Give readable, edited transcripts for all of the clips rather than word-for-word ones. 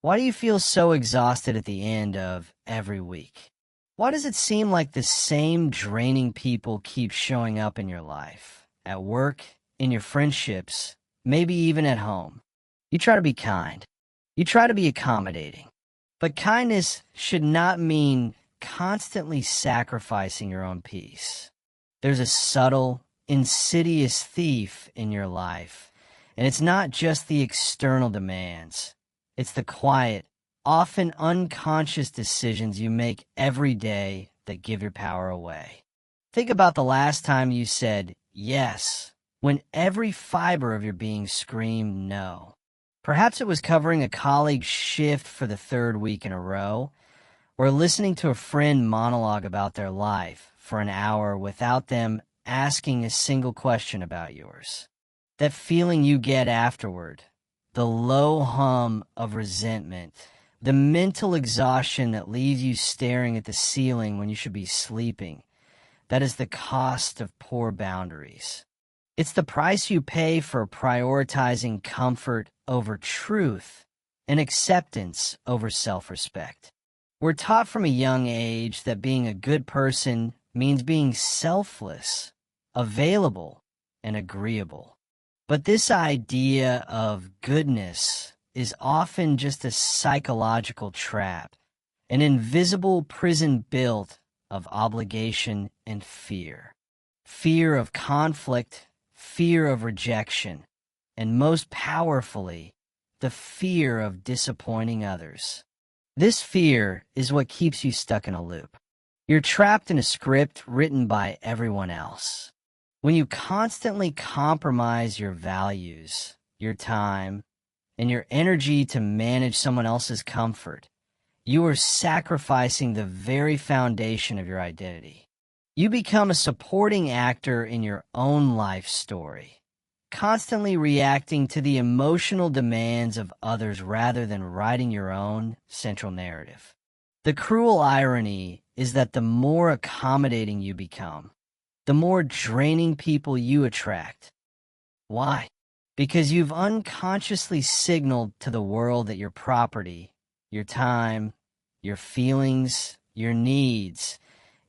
Why do you feel so exhausted at the end of every week? Why does it seem like the same draining people keep showing up in your life? At work, in your friendships, maybe even at home. You try to be kind. You try to be accommodating. But kindness should not mean constantly sacrificing your own peace. There's a subtle, insidious thief in your life, and it's not just the external demands. It's the quiet, often unconscious decisions you make every day that give your power away. Think about the last time you said yes when every fiber of your being screamed no. Perhaps it was covering a colleague's shift for the third week in a row, or listening to a friend monologue about their life for an hour without them asking a single question about yours. That feeling you get afterward, the low hum of resentment, the mental exhaustion that leaves you staring at the ceiling when you should be sleeping, that is the cost of poor boundaries. It's the price you pay for prioritizing comfort over truth and acceptance over self-respect. We're taught from a young age that being a good person means being selfless, available, and agreeable. But this idea of goodness is often just a psychological trap, an invisible prison built of obligation and fear. Fear of conflict, fear of rejection, and most powerfully, the fear of disappointing others. This fear is what keeps you stuck in a loop. You're trapped in a script written by everyone else. When you constantly compromise your values, your time, and your energy to manage someone else's comfort, you are sacrificing the very foundation of your identity. You become a supporting actor in your own life story, constantly reacting to the emotional demands of others rather than writing your own central narrative. The cruel irony is that the more accommodating you become, the more draining people you attract. Why? Because you've unconsciously signaled to the world that your property, your time, your feelings, your needs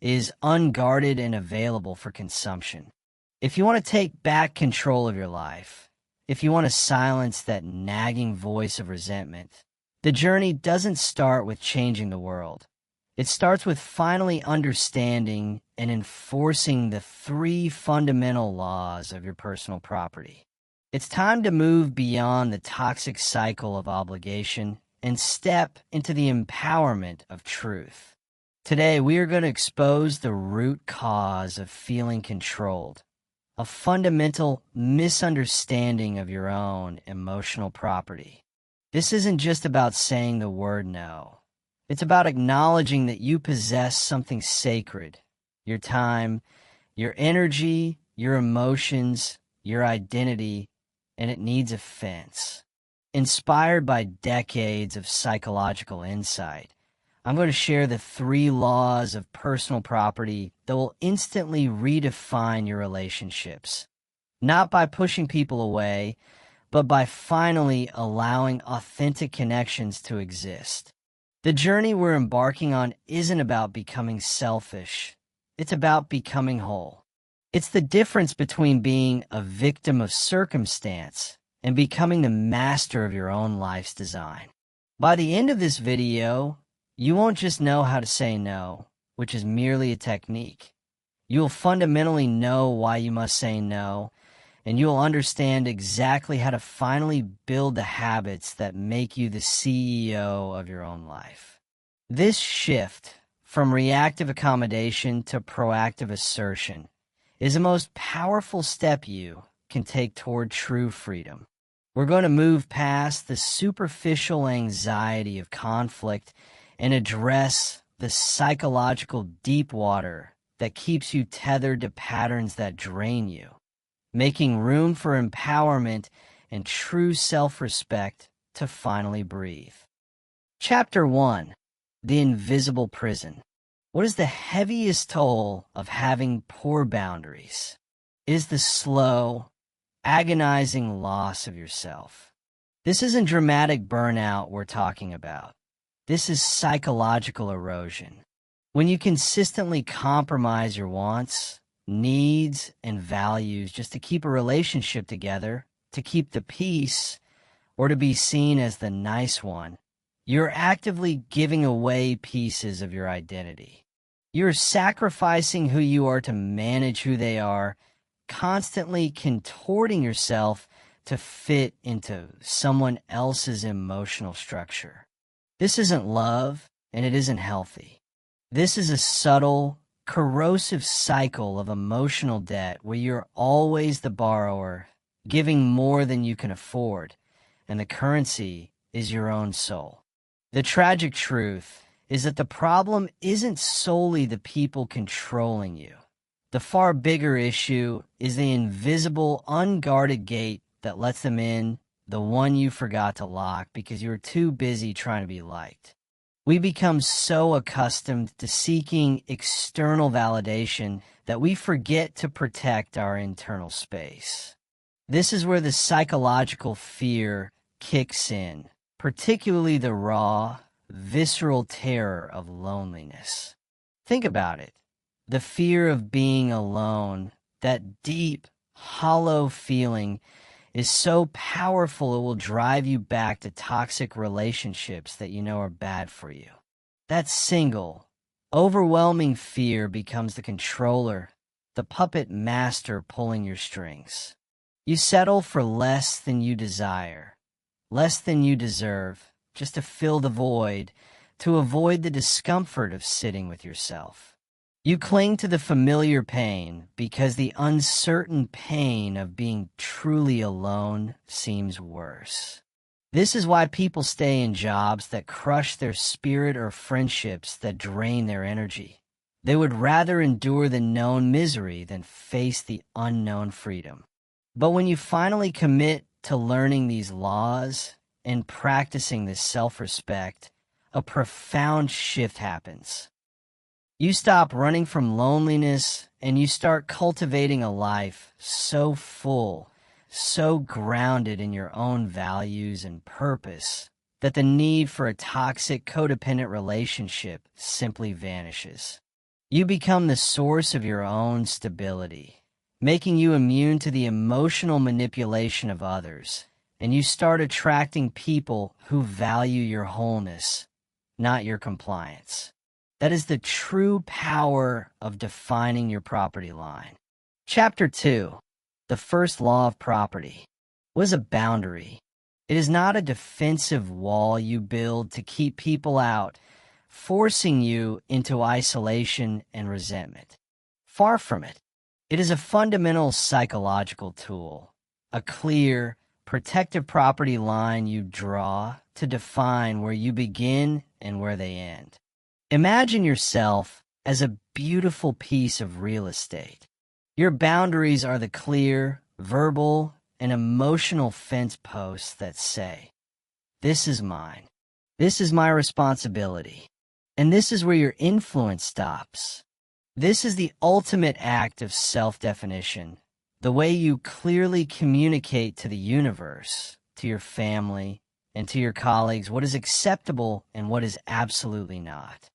is unguarded and available for consumption. If you want to take back control of your life, if you want to silence that nagging voice of resentment, the journey doesn't start with changing the world. It starts with finally understanding and enforcing the 3 fundamental laws of your personal property. It's time to move beyond the toxic cycle of obligation and step into the empowerment of truth. Today, we are going to expose the root cause of feeling controlled, a fundamental misunderstanding of your own emotional property. This isn't just about saying the word no. It's about acknowledging that you possess something sacred, your time, your energy, your emotions, your identity, and it needs a fence. Inspired by decades of psychological insight, I'm going to share the 3 laws of personal property that will instantly redefine your relationships, not by pushing people away, but by finally allowing authentic connections to exist. The journey we're embarking on isn't about becoming selfish. It's about becoming whole. It's the difference between being a victim of circumstance and becoming the master of your own life's design. By the end of this video, you won't just know how to say no, which is merely a technique. You'll fundamentally know why you must say no, and you'll understand exactly how to finally build the habits that make you the CEO of your own life. This shift from reactive accommodation to proactive assertion is the most powerful step you can take toward true freedom. We're going to move past the superficial anxiety of conflict and address the psychological deep water that keeps you tethered to patterns that drain you, making room for empowerment and true self-respect to finally breathe. Chapter 1. The Invisible Prison. What is the heaviest toll of having poor boundaries? It is the slow, agonizing loss of yourself. This isn't dramatic burnout we're talking about. This is psychological erosion. When you consistently compromise your wants, needs, and values just to keep a relationship together, to keep the peace, or to be seen as the nice one, you're actively giving away pieces of your identity. You're sacrificing who you are to manage who they are, constantly contorting yourself to fit into someone else's emotional structure. This isn't love, and it isn't healthy. This is a subtle, corrosive cycle of emotional debt where you're always the borrower, giving more than you can afford, and the currency is your own soul. The tragic truth is that the problem isn't solely the people controlling you. The far bigger issue is the invisible, unguarded gate that lets them in, the one you forgot to lock because you were too busy trying to be liked. We become so accustomed to seeking external validation that we forget to protect our internal space. This is where the psychological fear kicks in, particularly the raw, visceral terror of loneliness. Think about it. The fear of being alone, that deep, hollow feeling, is so powerful it will drive you back to toxic relationships that you know are bad for you. That single, overwhelming fear becomes the controller, the puppet master pulling your strings. You settle for less than you desire, less than you deserve, just to fill the void, to avoid the discomfort of sitting with yourself. You cling to the familiar pain because the uncertain pain of being truly alone seems worse. This is why people stay in jobs that crush their spirit or friendships that drain their energy. They would rather endure the known misery than face the unknown freedom. But when you finally commit to learning these laws and practicing this self-respect, a profound shift happens. You stop running from loneliness and you start cultivating a life so full, so grounded in your own values and purpose that the need for a toxic, codependent relationship simply vanishes. You become the source of your own stability, making you immune to the emotional manipulation of others, and you start attracting people who value your wholeness, not your compliance. That is the true power of defining your property line. Chapter 2. The first law of property. What is a boundary? It is not a defensive wall you build to keep people out, forcing you into isolation and resentment. Far from it. It is a fundamental psychological tool, a clear, protective property line you draw to define where you begin and where they end. Imagine yourself as a beautiful piece of real estate. Your boundaries are the clear, verbal, and emotional fence posts that say, "This is mine. This is my responsibility. And this is where your influence stops." This is the ultimate act of self-definition, the way you clearly communicate to the universe, to your family, and to your colleagues what is acceptable and what is absolutely not.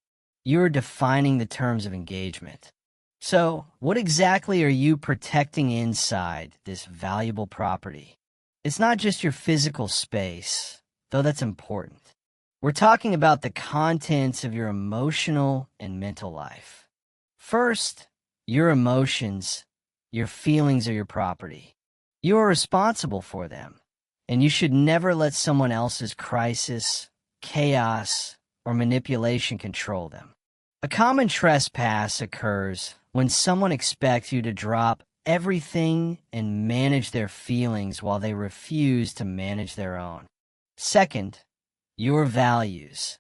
You're defining the terms of engagement. So, what exactly are you protecting inside this valuable property? It's not just your physical space, though that's important. We're talking about the contents of your emotional and mental life. First, your emotions, your feelings are your property. You are responsible for them, and you should never let someone else's crisis, chaos, or manipulation control them. A common trespass occurs when someone expects you to drop everything and manage their feelings while they refuse to manage their own. Second, your values.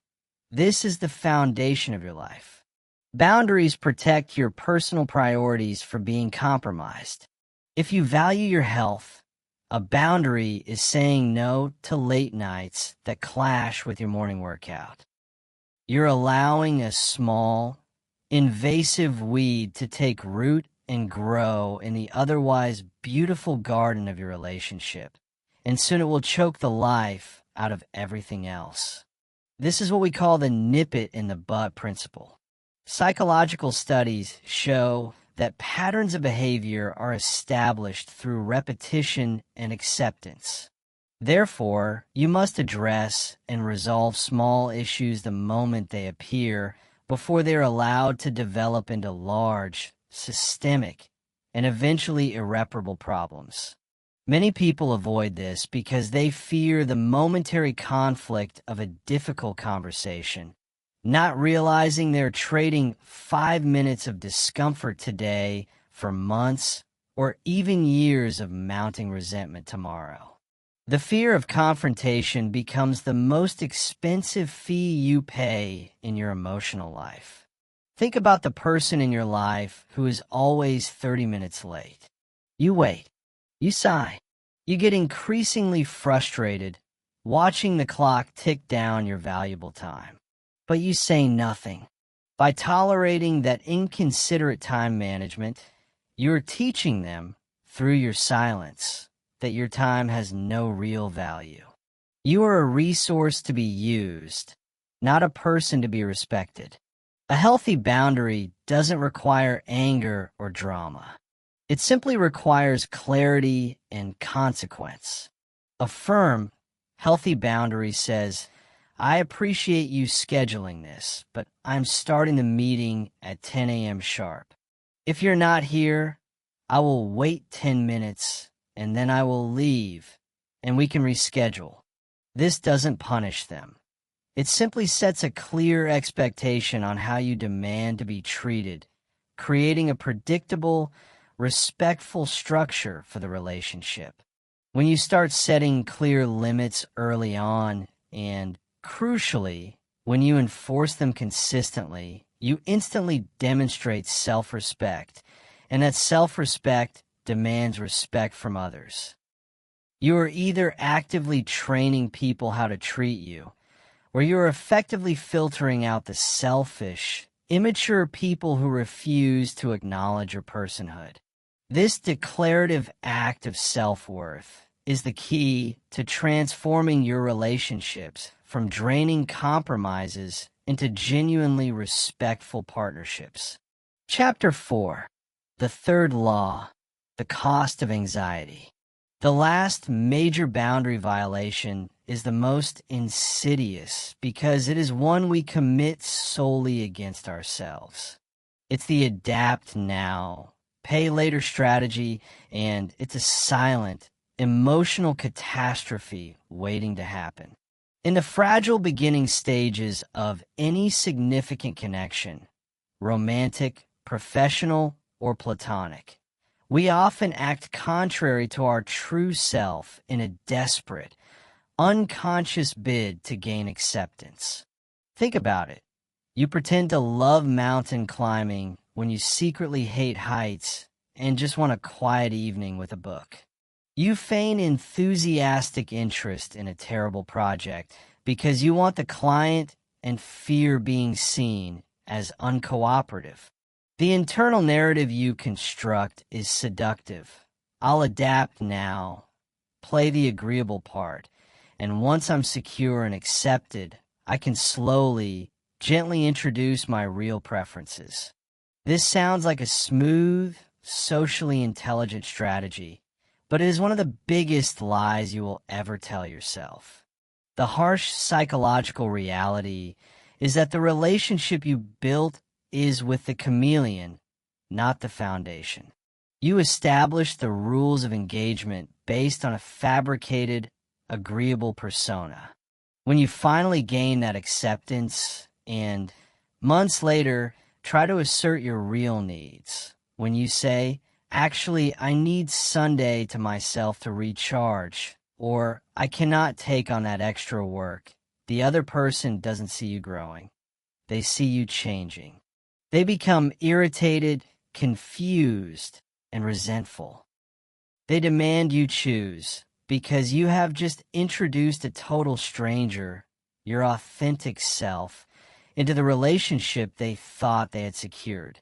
This is the foundation of your life. Boundaries protect your personal priorities from being compromised. If you value your health, a boundary is saying no to late nights that clash with your morning workout. You're allowing a small, invasive weed to take root and grow in the otherwise beautiful garden of your relationship. and soon it will choke the life out of everything else. This is what we call the nip it in the bud principle. Psychological studies show that patterns of behavior are established through repetition and acceptance. Therefore, you must address and resolve small issues the moment they appear before they are allowed to develop into large, systemic, and eventually irreparable problems. Many people avoid this because they fear the momentary conflict of a difficult conversation, not realizing they're trading 5 minutes of discomfort today for months or even years of mounting resentment tomorrow. The fear of confrontation becomes the most expensive fee you pay in your emotional life. Think about the person in your life who is always 30 minutes late. You wait. You sigh. You get increasingly frustrated watching the clock tick down your valuable time. But you say nothing. By tolerating that inconsiderate time management, you're teaching them, through your silence, that your time has no real value. You are a resource to be used, not a person to be respected. A healthy boundary doesn't require anger or drama. It simply requires clarity and consequence. A firm, healthy boundary says, I appreciate you scheduling this, but I'm starting the meeting at 10 a.m. sharp. If you're not here, I will wait 10 minutes and then I will leave and we can reschedule. This doesn't punish them. It simply sets a clear expectation on how you demand to be treated, creating a predictable, respectful structure for the relationship. When you start setting clear limits early on and, crucially, when you enforce them consistently, you instantly demonstrate self-respect, and that self-respect demands respect from others. You are either actively training people how to treat you, or you are effectively filtering out the selfish, immature people who refuse to acknowledge your personhood. This declarative act of self-worth is the key to transforming your relationships from draining compromises into genuinely respectful partnerships. Chapter 4. The third law, the cost of anxiety. The last major boundary violation is the most insidious because it is one we commit solely against ourselves. It's the adapt now, pay later strategy, and it's a silent, emotional catastrophe waiting to happen. In the fragile beginning stages of any significant connection, romantic, professional, or platonic, we often act contrary to our true self in a desperate, unconscious bid to gain acceptance. Think about it. You pretend to love mountain climbing when you secretly hate heights and just want a quiet evening with a book. You feign enthusiastic interest in a terrible project because you want the client and fear being seen as uncooperative. The internal narrative you construct is seductive. I'll adapt now, play the agreeable part, and once I'm secure and accepted, I can slowly, gently introduce my real preferences. This sounds like a smooth, socially intelligent strategy, but it is one of the biggest lies you will ever tell yourself. The harsh psychological reality is that the relationship you built is with the chameleon, not the foundation. You establish the rules of engagement based on a fabricated, agreeable persona. When you finally gain that acceptance and, months later, try to assert your real needs, when you say, actually, I need Sunday to myself to recharge, or I cannot take on that extra work, the other person doesn't see you growing. They see you changing. They become irritated, confused, and resentful. They demand you choose because you have just introduced a total stranger, your authentic self, into the relationship they thought they had secured.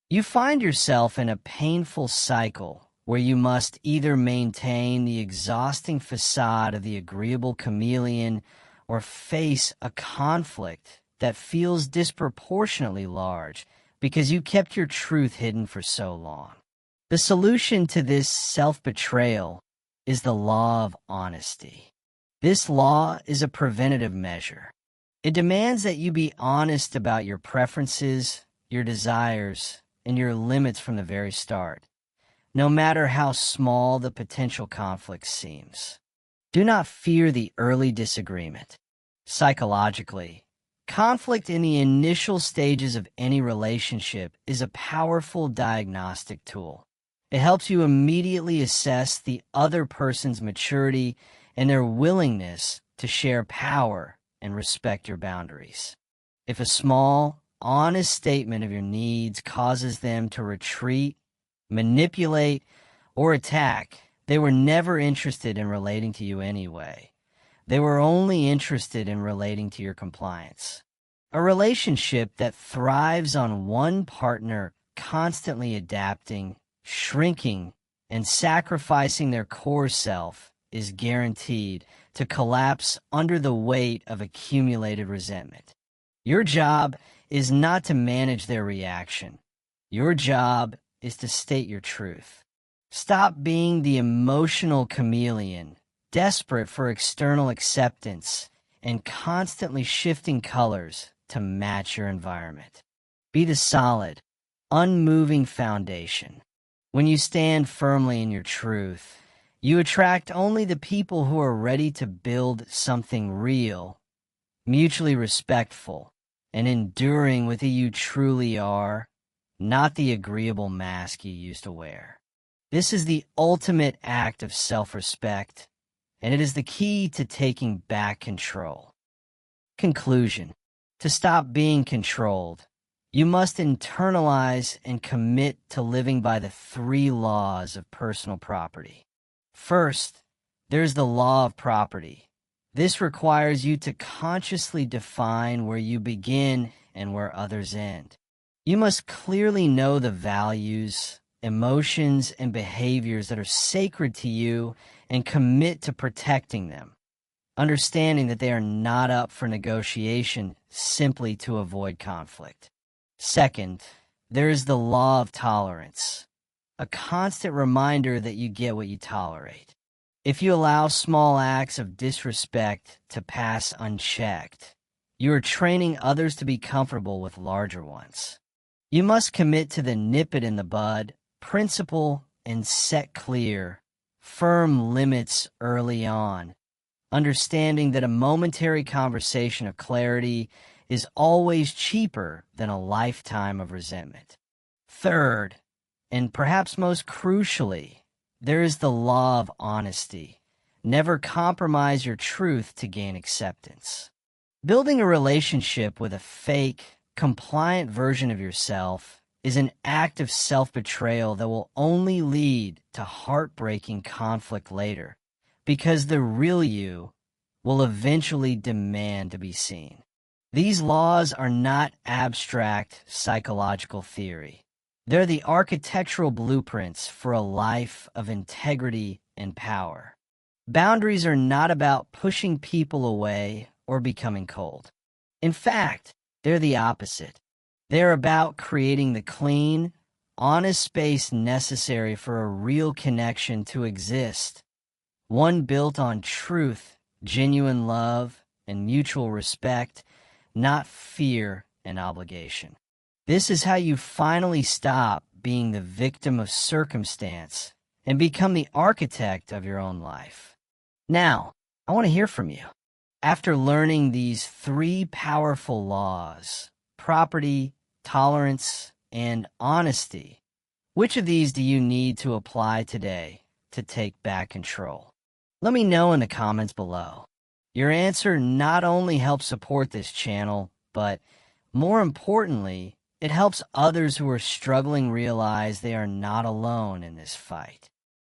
You find yourself in a painful cycle where you must either maintain the exhausting facade of the agreeable chameleon or face a conflict that feels disproportionately large because you kept your truth hidden for so long. The solution to this self-betrayal is the law of honesty. This law is a preventative measure. It demands that you be honest about your preferences, your desires, and your limits from the very start, no matter how small the potential conflict seems. Do not fear the early disagreement. Psychologically, conflict in the initial stages of any relationship is a powerful diagnostic tool. It helps you immediately assess the other person's maturity and their willingness to share power and respect your boundaries. If a small, honest statement of your needs causes them to retreat, manipulate, or attack, they were never interested in relating to you anyway. They were only interested in relating to your compliance. A relationship that thrives on one partner constantly adapting, shrinking, and sacrificing their core self is guaranteed to collapse under the weight of accumulated resentment. Your job is not to manage their reaction. Your job is to state your truth. Stop being the emotional chameleon, desperate for external acceptance and constantly shifting colors to match your environment. Be the solid, unmoving foundation. When you stand firmly in your truth, you attract only the people who are ready to build something real, mutually respectful, and enduring with who you truly are, not the agreeable mask you used to wear. This is the ultimate act of self-respect, and it is the key to taking back control. Conclusion: to stop being controlled, you must internalize and commit to living by the 3 laws of personal property. First, there's the law of property. This requires you to consciously define where you begin and where others end. You must clearly know the values, emotions, and behaviors that are sacred to you and commit to protecting them, understanding that they are not up for negotiation simply to avoid conflict. Second, there is the law of tolerance, a constant reminder that you get what you tolerate. If you allow small acts of disrespect to pass unchecked, you are training others to be comfortable with larger ones. You must commit to the nip it in the bud principle and set clear, firm limits early on, understanding that a momentary conversation of clarity is always cheaper than a lifetime of resentment. Third, and perhaps most crucially, there is the law of honesty. Never compromise your truth to gain acceptance. Building a relationship with a fake, compliant version of yourself is an act of self-betrayal that will only lead to heartbreaking conflict later, because the real you will eventually demand to be seen. These laws are not abstract psychological theory. They're the architectural blueprints for a life of integrity and power. Boundaries are not about pushing people away or becoming cold. In fact, they're the opposite. They're about creating the clean, honest space necessary for a real connection to exist, one built on truth, genuine love, and mutual respect, not fear and obligation. This is how you finally stop being the victim of circumstance and become the architect of your own life. Now, I want to hear from you. After learning these 3 powerful laws, property, tolerance, and honesty, which of these do you need to apply today to take back control? Let me know in the comments below. Your answer not only helps support this channel, but more importantly, it helps others who are struggling realize they are not alone in this fight.